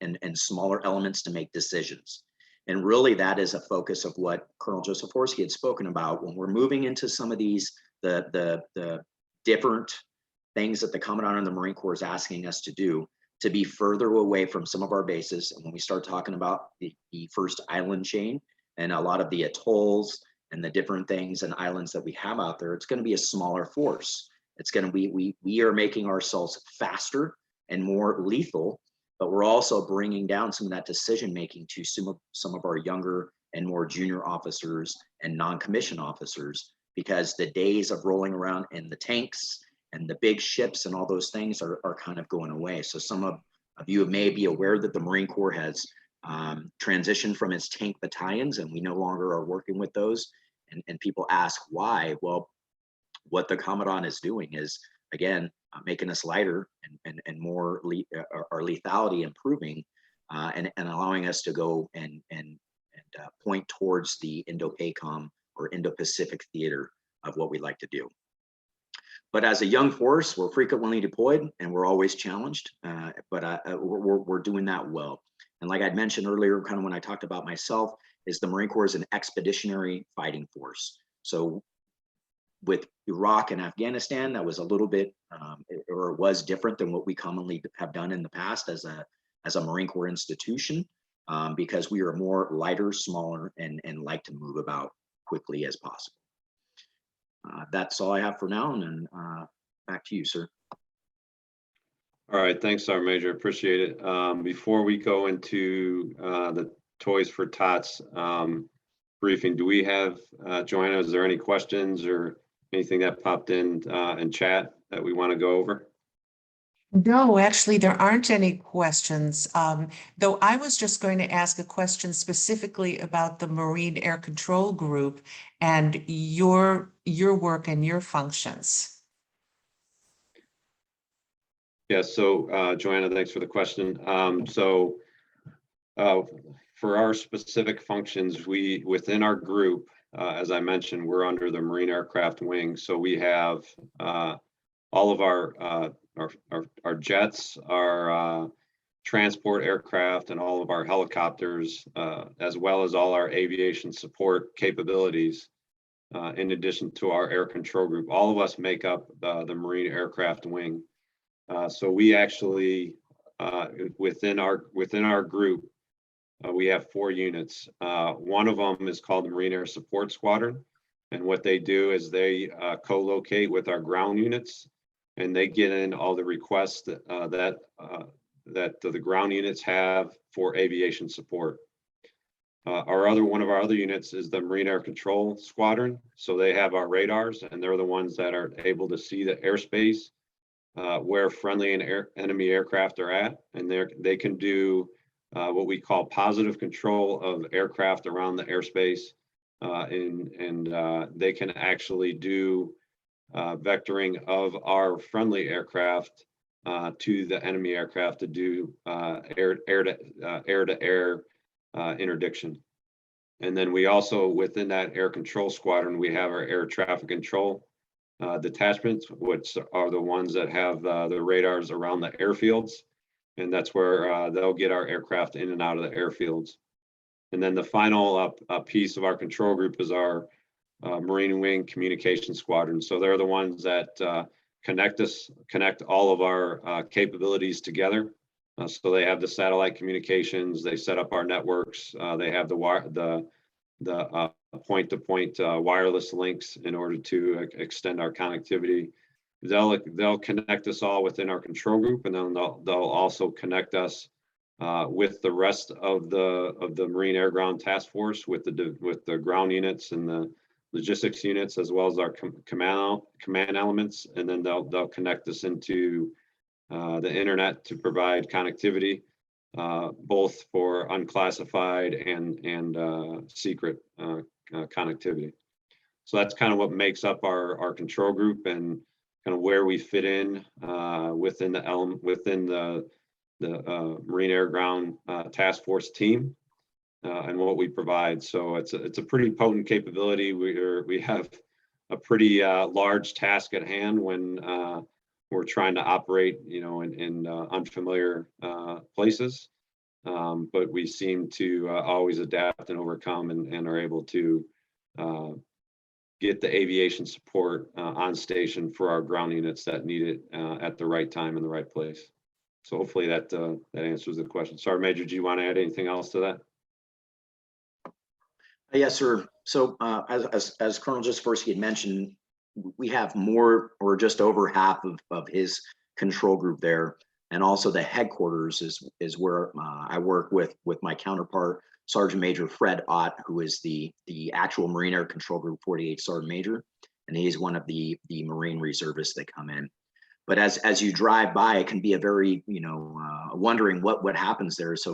and smaller elements to make decisions. And really that is a focus of what Colonel Joseforsky had spoken about when we're moving into some of these, the different things that the Commandant of the Marine Corps is asking us to do, to be further away from some of our bases. And when we start talking about the first island chain and a lot of the atolls and the different things and islands that we have out there, it's going to be a smaller force. It's going to be, we are making ourselves faster and more lethal, but we're also bringing down some of that decision making to some of our younger and more junior officers and non-commissioned officers, because the days of rolling around in the tanks and the big ships and all those things are kind of going away. So some of you may be aware that the Marine Corps has transitioned from its tank battalions, and we no longer are working with those. And people ask why. Well, what the Commandant is doing is, again, making us lighter and more our lethality improving, and allowing us to go and point towards the Indo-PACOM or Indo-Pacific theater of what we like to do. But as a young force, we're frequently deployed and we're always challenged, but we're doing that well. And like I'd mentioned earlier, kind of when I talked about myself, is the Marine Corps is an expeditionary fighting force. So with Iraq and Afghanistan, that was a little bit, or it was different than what we commonly have done in the past as a Marine Corps institution, because we are more lighter, smaller, and like to move about quickly as possible. That's all I have for now, and then back to you, sir. All right, thanks, Sergeant Major. Appreciate it. Before we go into the Toys for Tots briefing, do we have, Joanna, is there any questions or anything that popped in chat that we want to go over? No, actually, there aren't any questions, though I was just going to ask a question specifically about the Marine Air Control Group and your work and your functions. Yeah, so Joanna, thanks for the question. For our specific functions, within our group, as I mentioned, we're under the Marine Aircraft Wing. So we have all of our jets, our transport aircraft, and all of our helicopters, as well as all our aviation support capabilities, in addition to our air control group. All of us make up the Marine Aircraft Wing. So we actually, within our group, we have 4 units. One of them is called the Marine Air Support Squadron. And what they do is they co-locate with our ground units, and they get in all the requests that the ground units have for aviation support. One of our other units is the Marine Air Control Squadron. So they have our radars, and they're the ones that are able to see the airspace where friendly and enemy aircraft are at, and they can do what we call positive control of aircraft around the airspace, and they can actually do vectoring of our friendly aircraft to the enemy aircraft to do air-to-air interdiction. And then we also, within that air control squadron, we have our air traffic control detachments, which are the ones that have the radars around the airfields. And that's where they'll get our aircraft in and out of the airfields. And then the final piece of our control group is our Marine Wing Communication Squadron. So they're the ones that connect all of our capabilities together. So they have the satellite communications, they set up our networks, they have the point-to-point wireless links in order to extend our connectivity. They'll connect us all within our control group, and then they'll also connect us with the rest of the Marine Air Ground Task Force, with the ground units and the logistics units, as well as our command elements, and then they'll connect us into the internet to provide connectivity, both for unclassified and secret connectivity. So that's kind of what makes up our control group and kind of where we fit in within the Marine Air Ground Task Force team, and what we provide. So it's a pretty potent capability. We have a pretty large task at hand when we're trying to operate, in unfamiliar places. But we seem to always adapt and overcome and are able to get the aviation support on station for our ground units that need it at the right time in the right place. So hopefully that answers the question. Sergeant Major, do you want to add anything else to that? Yes, sir. So as Colonel Joseforsky had mentioned, we have more or just over half of his control group there. And also the headquarters is where I work with my counterpart, Sergeant Major Fred Ott, who is the actual Marine Air Control Group 48 Sergeant Major. And he's one of the Marine reservists that come in. But as you drive by, it can be a very, wondering what happens there. So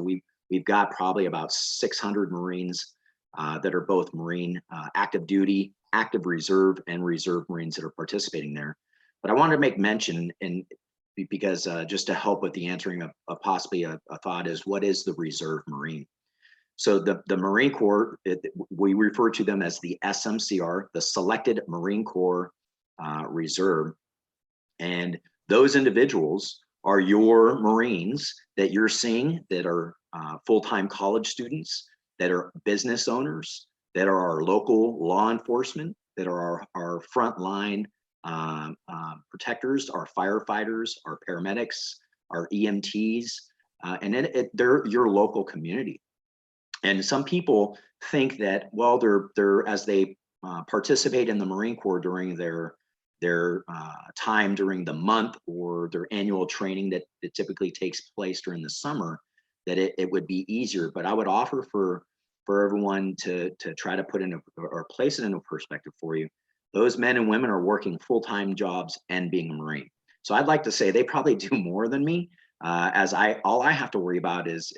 we've got probably about 600 Marines that are both Marine active duty, active reserve, and reserve Marines that are participating there. But I wanted to make mention, and because just to help with the answering of possibly a thought is, what is the reserve Marine? So the Marine Corps, we refer to them as the SMCR, the Selected Marine Corps Reserve. And those individuals are your Marines that you're seeing that are full-time college students, that are business owners, that are our local law enforcement, that are our frontline protectors, our firefighters, our paramedics, our EMTs, and then they're your local community. And some people think that, well, they're as they participate in the Marine Corps during their time during the month or their annual training that typically takes place during the summer, that it would be easier. But I would offer for everyone to try to put in or place it in a perspective for you. Those men and women are working full-time jobs and being a Marine. So I'd like to say they probably do more than me, as all I have to worry about is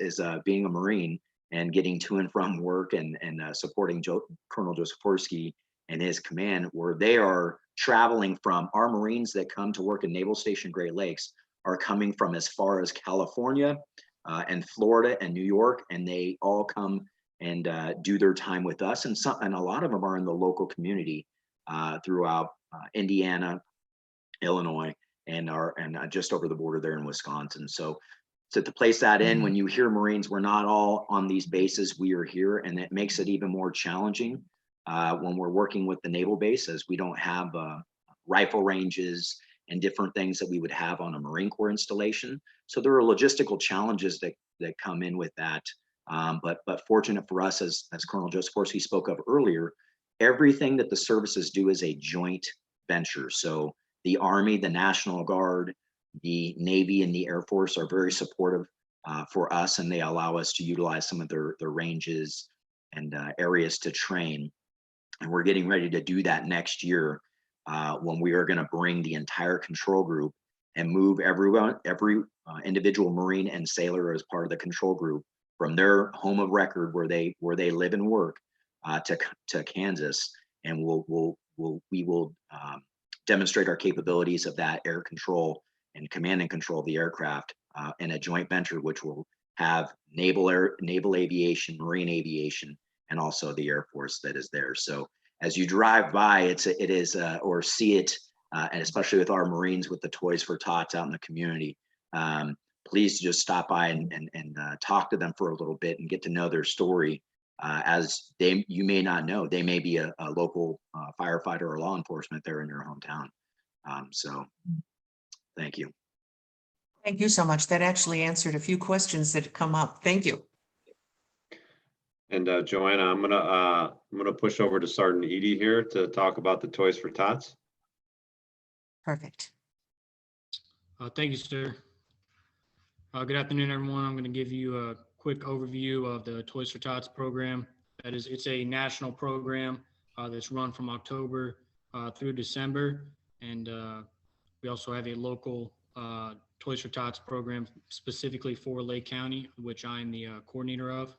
being a Marine and getting to and from work and supporting Colonel Joseforsky and his command, where they are traveling from. Our Marines that come to work in Naval Station Great Lakes are coming from as far as California and Florida and New York, and they all come and do their time with us. And a lot of them are in the local community throughout Indiana, Illinois, and just over the border there in Wisconsin. So to place that in, when you hear Marines, we're not all on these bases, we are here, and it makes it even more challenging when we're working with the naval base, as we don't have rifle ranges and different things that we would have on a Marine Corps installation. So there are logistical challenges that come in with that. But fortunate for us, as Colonel Joseforsky spoke of earlier, everything that the services do is a joint venture. So the Army, the National Guard, the Navy, and the Air Force are very supportive for us, and they allow us to utilize some of their ranges and areas to train. And we're getting ready to do that next year when we are going to bring the entire control group and move every individual Marine and sailor as part of the control group from their home of record where they live and work to Kansas, and we will demonstrate our capabilities of that air control and command and control of the aircraft in a joint venture, which will have naval aviation, Marine aviation, and also the Air Force that is there. So as you drive by, it is or see it, and especially with our Marines with the Toys for Tots out in the community, please just stop by and talk to them for a little bit and get to know their story. As you may not know, they may be a local firefighter or law enforcement there in your hometown. So thank you. Thank you so much. That actually answered a few questions that have come up. Thank you. And Joanna, I'm gonna push over to Sergeant Edie here to talk about the Toys for Tots. Perfect. Thank you, sir. Good afternoon, everyone. I'm going to give you a quick overview of the Toys for Tots program. It's a national program that's run from October through December, and we also have a local Toys for Tots program specifically for Lake County, which I'm the coordinator of.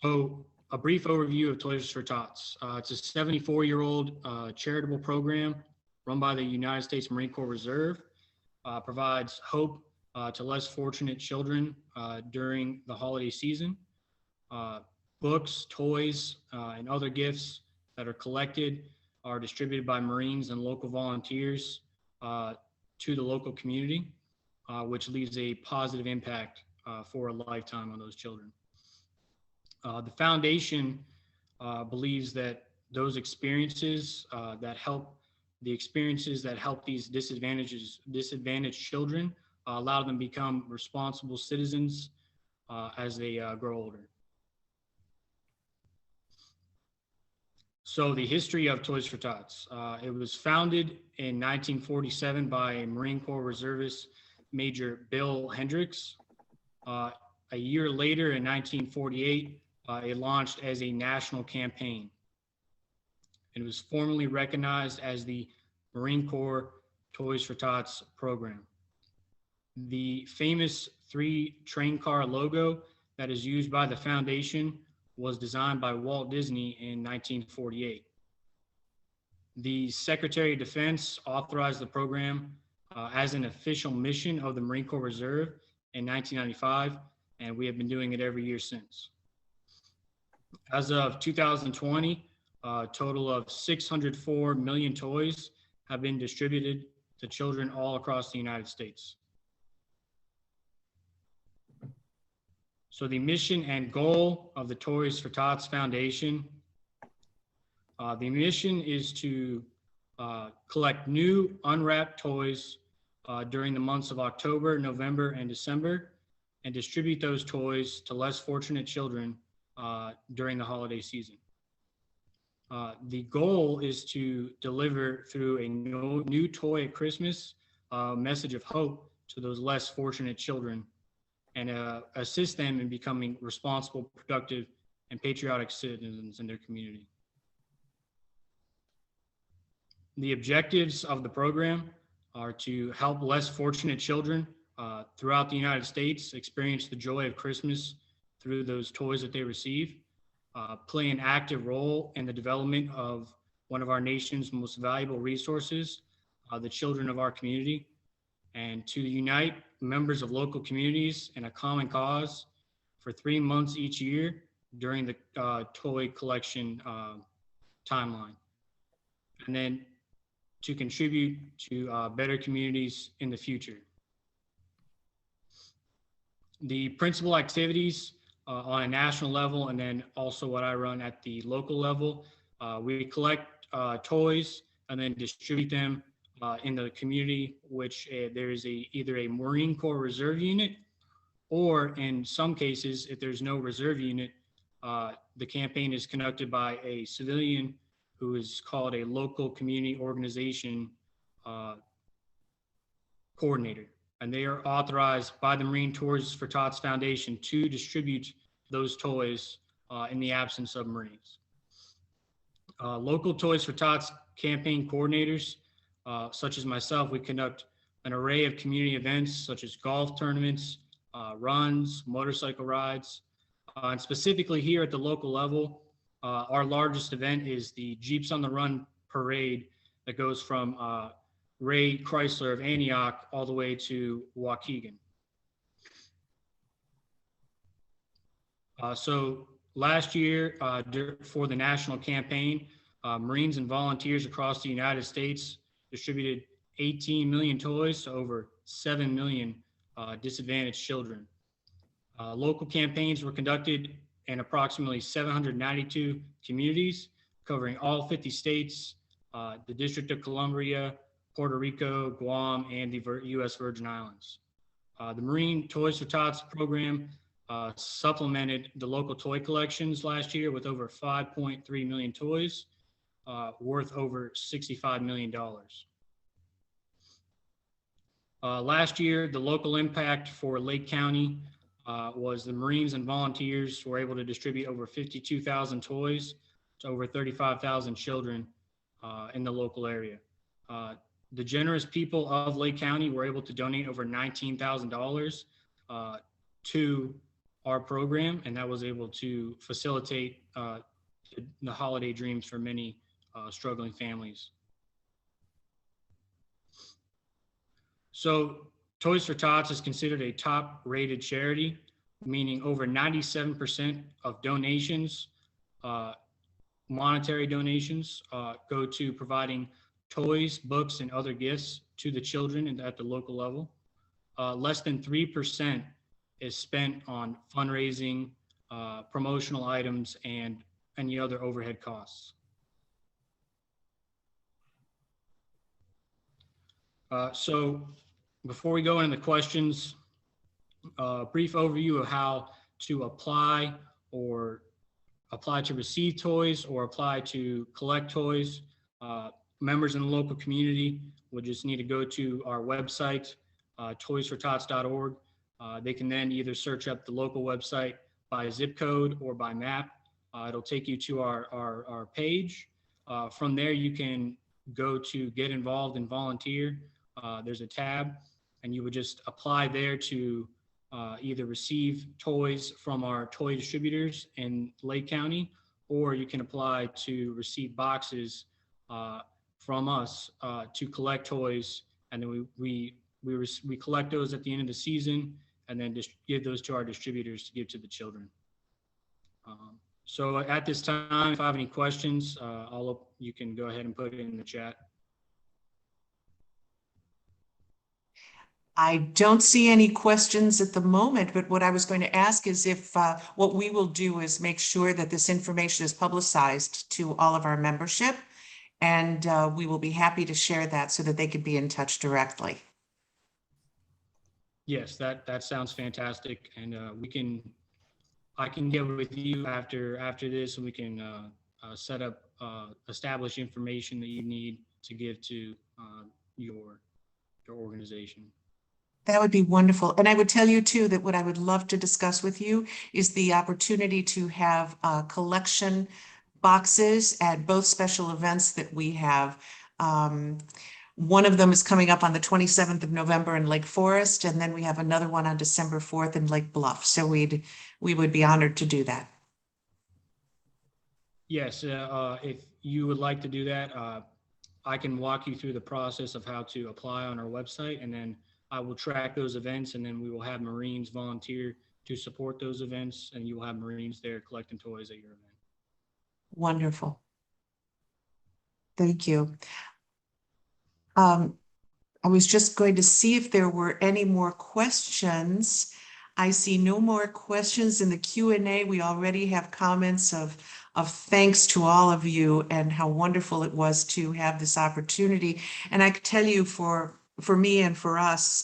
So a brief overview of Toys for Tots. It's a 74-year-old charitable program run by the United States Marine Corps Reserve. Provides hope to less fortunate children during the holiday season. Books, toys, and other gifts that are collected are distributed by Marines and local volunteers to the local community, which leaves a positive impact for a lifetime on those children. The foundation believes that those experiences that help these disadvantaged children allow them to become responsible citizens as they grow older. So the history of Toys for Tots. It was founded in 1947 by Marine Corps reservist Major Bill Hendricks. A year later, in 1948, it launched as a national campaign. It was formally recognized as the Marine Corps Toys for Tots program. The famous 3 train car logo that is used by the foundation was designed by Walt Disney in 1948. The Secretary of Defense authorized the program as an official mission of the Marine Corps Reserve in 1995, and we have been doing it every year since. As of 2020, a total of 604 million toys have been distributed to children all across the United States. So the mission and goal of the Toys for Tots Foundation, the mission is to collect new unwrapped toys during the months of October, November, and December, and distribute those toys to less fortunate children during the holiday season. The goal is to deliver through a new toy at Christmas, a message of hope to those less fortunate children, and assist them in becoming responsible, productive, and patriotic citizens in their community. The objectives of the program are to help less fortunate children throughout the United States experience the joy of Christmas through those toys that they receive, play an active role in the development of one of our nation's most valuable resources, the children of our community, and to unite members of local communities in a common cause for 3 months each year during the toy collection timeline. And then to contribute to better communities in the future. The principal activities on a national level, and then also what I run at the local level, we collect toys and then distribute them in the community, which there is either a Marine Corps Reserve unit, or in some cases, if there's no reserve unit, the campaign is conducted by a civilian who is called a local community organization coordinator. And they are authorized by the Marine Toys for Tots Foundation to distribute those toys in the absence of Marines. Local Toys for Tots campaign coordinators, such as myself, we conduct an array of community events such as golf tournaments, runs, motorcycle rides, and specifically here at the local level, our largest event is the Jeeps on the Run parade that goes from Ray Chrysler of Antioch all the way to Waukegan. So last year, for the national campaign, Marines and volunteers across the United States distributed 18 million toys to over 7 million disadvantaged children. Local campaigns were conducted in approximately 792 communities, covering all 50 states, the District of Columbia, Puerto Rico, Guam, and the U.S. Virgin Islands. The Marine Toys for Tots program supplemented the local toy collections last year with over 5.3 million toys, worth over $65 million. Last year, the local impact for Lake County was the Marines and volunteers were able to distribute over 52,000 toys to over 35,000 children in the local area. The generous people of Lake County were able to donate over $19,000 to our program, and that was able to facilitate the holiday dreams for many struggling families. So Toys for Tots is considered a top-rated charity, meaning over 97% of donations, monetary donations, go to providing toys, books, and other gifts to the children at the local level. Less than 3% is spent on fundraising, promotional items, and any other overhead costs. So before we go into the questions, a brief overview of how to apply to receive toys or apply to collect toys. Members in the local community would just need to go to our website, toysfortots.org. They can then either search up the local website by zip code or by map. It'll take you to our page. From there, you can go to get involved and volunteer. There's a tab, and you would just apply there to either receive toys from our toy distributors in Lake County, or you can apply to receive boxes from us to collect toys, and then we collect those at the end of the season, and then just give those to our distributors to give to the children. So at this time, if I have any questions, you can go ahead and put it in the chat. I don't see any questions at the moment, but what I was going to ask is if what we will do is make sure that this information is publicized to all of our membership, and we will be happy to share that so that they can be in touch directly. Yes, that sounds fantastic, and I can get with you after this, and we can set up establish information that you need to give to your organization. That would be wonderful. And I would tell you too that what I would love to discuss with you is the opportunity to have collection boxes at both special events that we have. One of them is coming up on the 27th of November in Lake Forest, and then we have another one on December 4th in Lake Bluff. So we would be honored to do that. Yes, if you would like to do that, I can walk you through the process of how to apply on our website, and then I will track those events, and then we will have Marines volunteer to support those events, and you will have Marines there collecting toys at your event. Wonderful. Thank you. I was just going to see if there were any more questions. I see no more questions in the Q&A. We already have comments of thanks to all of you and how wonderful it was to have this opportunity. And I can tell you for me and for us,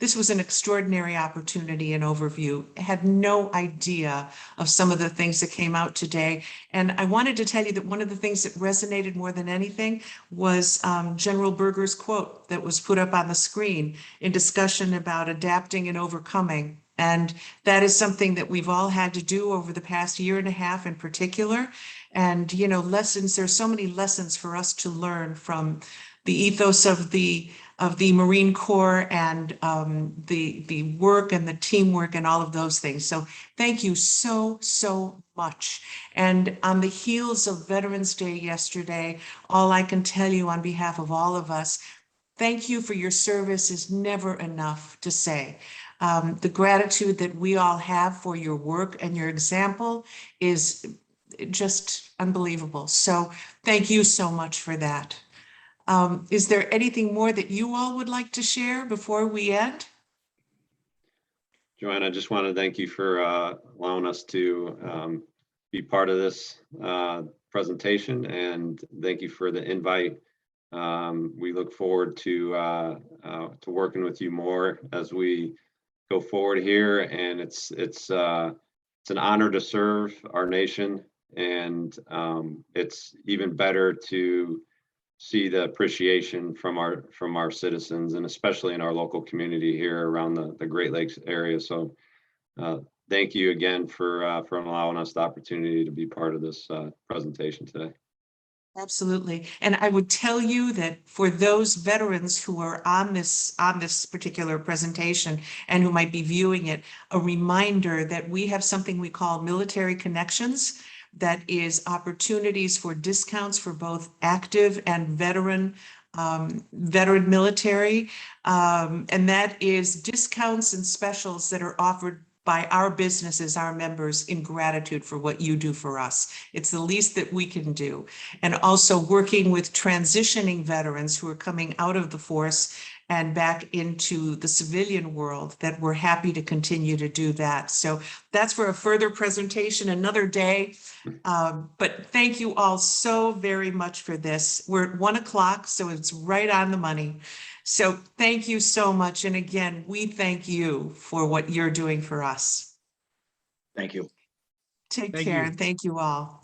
this was an extraordinary opportunity and overview. I had no idea of some of the things that came out today. And I wanted to tell you that one of the things that resonated more than anything was General Berger's quote that was put up on the screen in discussion about adapting and overcoming. And that is something that we've all had to do over the past year and a half in particular. And, you know, there's so many lessons for us to learn from the ethos of the Marine Corps and the work and the teamwork and all of those things. So thank you so much. And on the heels of Veterans Day yesterday, all I can tell you on behalf of all of us, thank you for your service is never enough to say. The gratitude that we all have for your work and your example is just unbelievable. So thank you so much for that. Is there anything more that you all would like to share before we end? Joanna, I just want to thank you for allowing us to be part of this presentation, and thank you for the invite. We look forward to working with you more as we go forward here, and it's an honor to serve our nation, and it's even better to see the appreciation from our citizens, and especially in our local community here around the Great Lakes area. So thank you again for allowing us the opportunity to be part of this presentation today. Absolutely. And I would tell you that for those veterans who are on this particular presentation and who might be viewing it, a reminder that we have something we call Military Connections. That is opportunities for discounts for both active and veteran military. And that is discounts and specials that are offered by our businesses, our members, in gratitude for what you do for us. It's the least that we can do. And also working with transitioning veterans who are coming out of the force and back into the civilian world, that we're happy to continue to do that. So that's for a further presentation another day. But thank you all so very much for this. We're at 1 o'clock, so it's right on the money. So thank you so much. And again, we thank you for what you're doing for us. Thank you. Take Thank care you. and thank you all.